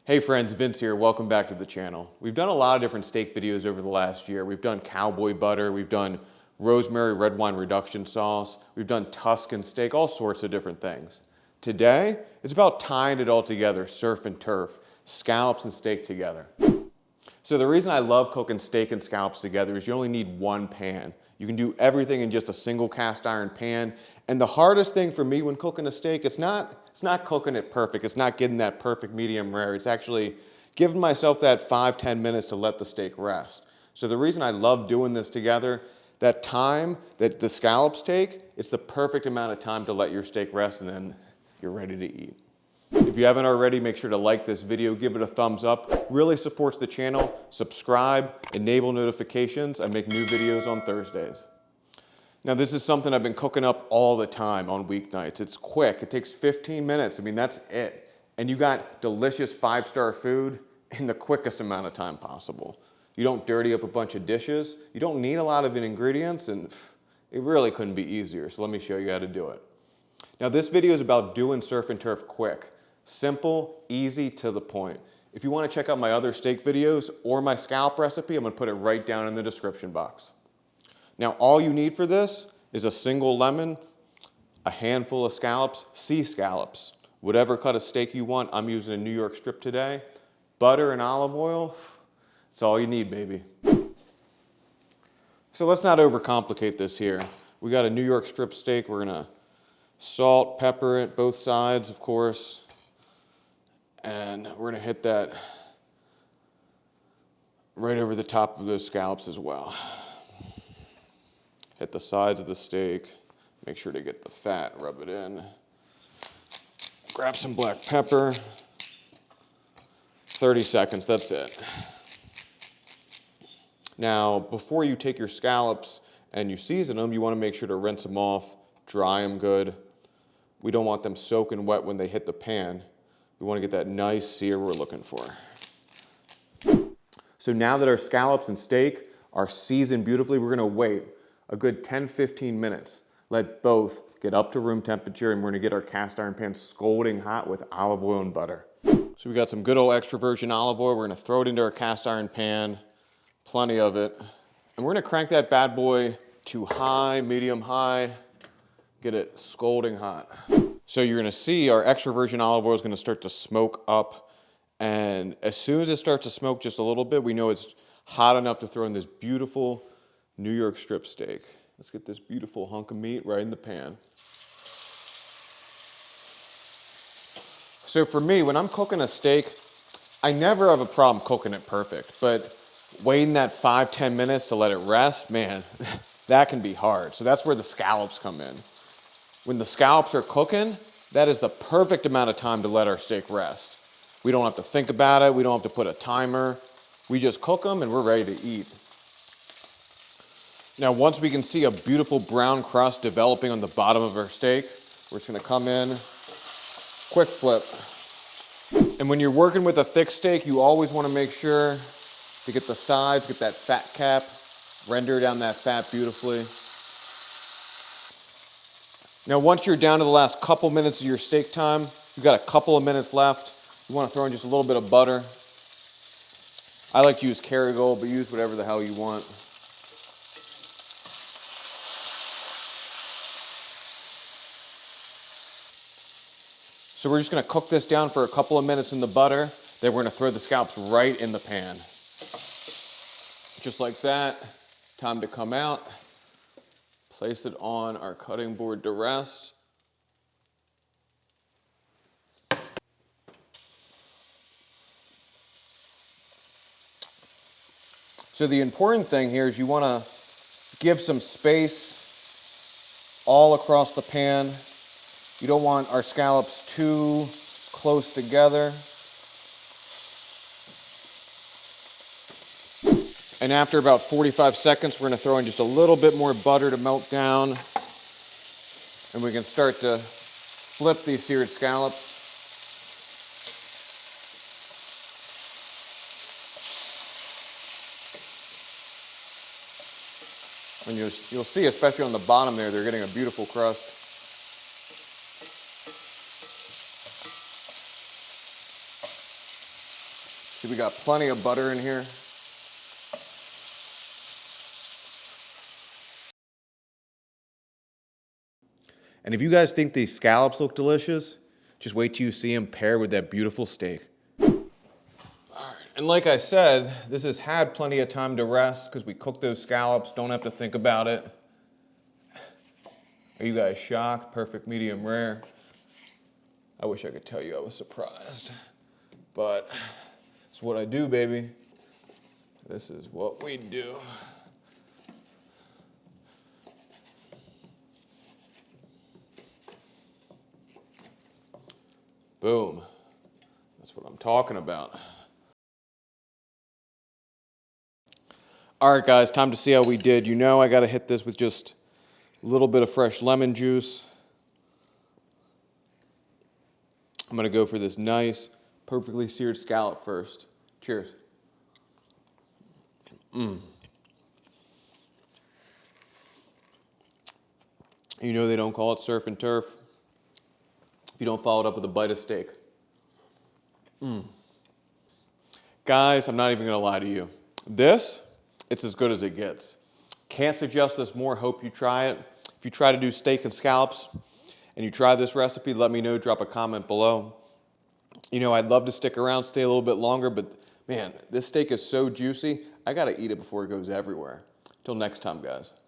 Hey friends, Vince here. Welcome back to the channel. We've done a lot of different steak videos over the last year. We've done cowboy butter, we've done rosemary red wine reduction sauce, we've done Tuscan steak, all sorts of different things. Today, it's about tying it all together, surf and turf, scallops and steak together. So the reason I love cooking steak and scallops together is you only need one pan. You can do everything in just a single cast iron pan. And the hardest thing for me when cooking a steak, it's not cooking it perfect. It's not getting that perfect medium rare. It's actually giving myself that 5-10 minutes to let the steak rest. So the reason I love doing this together, that time that the scallops take, it's the perfect amount of time to let your steak rest and then you're ready to eat. If you haven't already, make sure to like this video, give it a thumbs up. Really supports the channel. Subscribe, enable notifications. I make new videos on Thursdays. Now this is something I've been cooking up all the time on weeknights. It's quick, it takes 15 minutes. I mean, that's it. And you got delicious 5-star food in the quickest amount of time possible. You don't dirty up a bunch of dishes. You don't need a lot of ingredients, and it really couldn't be easier. So let me show you how to do it. Now this video is about doing surf and turf quick. Simple, easy, to the point. If you want to check out my other steak videos or my scallop recipe, I'm going to put it right down in the description box. Now all you need for this is a single lemon, a handful of scallops, sea scallops, whatever cut of steak you want. I'm using a New York strip today. Butter and olive oil, that's all you need, baby. So let's not overcomplicate this here. We got a New York strip steak. We're gonna salt, pepper it, both sides, of course. And we're gonna hit that right over the top of those scallops as well. Hit the sides of the steak, make sure to get the fat, rub it in. Grab some black pepper. 30 seconds, that's it. Now, before you take your scallops and you season them, you want to make sure to rinse them off, dry them good. We don't want them soaking wet when they hit the pan. We want to get that nice sear we're looking for. So now that our scallops and steak are seasoned beautifully, we're going to wait a good 10-15 minutes. Let both get up to room temperature, and we're gonna get our cast iron pan scalding hot with olive oil and butter. So we got some good old extra virgin olive oil. We're gonna throw it into our cast iron pan, plenty of it. And we're gonna crank that bad boy to high, medium high, get it scalding hot. So you're gonna see our extra virgin olive oil is gonna start to smoke up. And as soon as it starts to smoke just a little bit, we know it's hot enough to throw in this beautiful New York strip steak. Let's get this beautiful hunk of meat right in the pan. So for me, when I'm cooking a steak, I never have a problem cooking it perfect, but waiting that 5-10 minutes to let it rest, man, that can be hard. So that's where the scallops come in. When the scallops are cooking, that is the perfect amount of time to let our steak rest. We don't have to think about it. We don't have to put a timer. We just cook them and we're ready to eat. Now, once we can see a beautiful brown crust developing on the bottom of our steak, we're just gonna come in, quick flip. And when you're working with a thick steak, you always wanna make sure to get the sides, get that fat cap, render down that fat beautifully. Now, once you're down to the last couple minutes of your steak time, you've got a couple of minutes left. You wanna throw in just a little bit of butter. I like to use Kerrygold, but use whatever the hell you want. So we're just gonna cook this down for a couple of minutes in the butter, then we're gonna throw the scallops right in the pan. Just like that, time to come out, place it on our cutting board to rest. So the important thing here is you wanna give some space all across the pan. You don't want our scallops too close together. And after about 45 seconds, we're gonna throw in just a little bit more butter to melt down. And we can start to flip these seared scallops. And you'll see, especially on the bottom there, they're getting a beautiful crust. See, we got plenty of butter in here. And if you guys think these scallops look delicious, just wait till you see them paired with that beautiful steak. All right. And like I said, this has had plenty of time to rest because we cooked those scallops, don't have to think about it. Are you guys shocked? Perfect medium rare. I wish I could tell you I was surprised, but it's what I do, baby. This is what we do. Boom. That's what I'm talking about. All right, guys, time to see how we did. You know I got to hit this with just a little bit of fresh lemon juice. I'm going to go for this nice, perfectly seared scallop first. Cheers. You know they don't call it surf and turf if you don't follow it up with a bite of steak. Guys, I'm not even going to lie to you. This, it's as good as it gets. Can't suggest this more. Hope you try it. If you try to do steak and scallops and you try this recipe, let me know. Drop a comment below. You know, I'd love to stick around, stay a little bit longer, but man, this steak is so juicy, I got to eat it before it goes everywhere. Till next time, guys.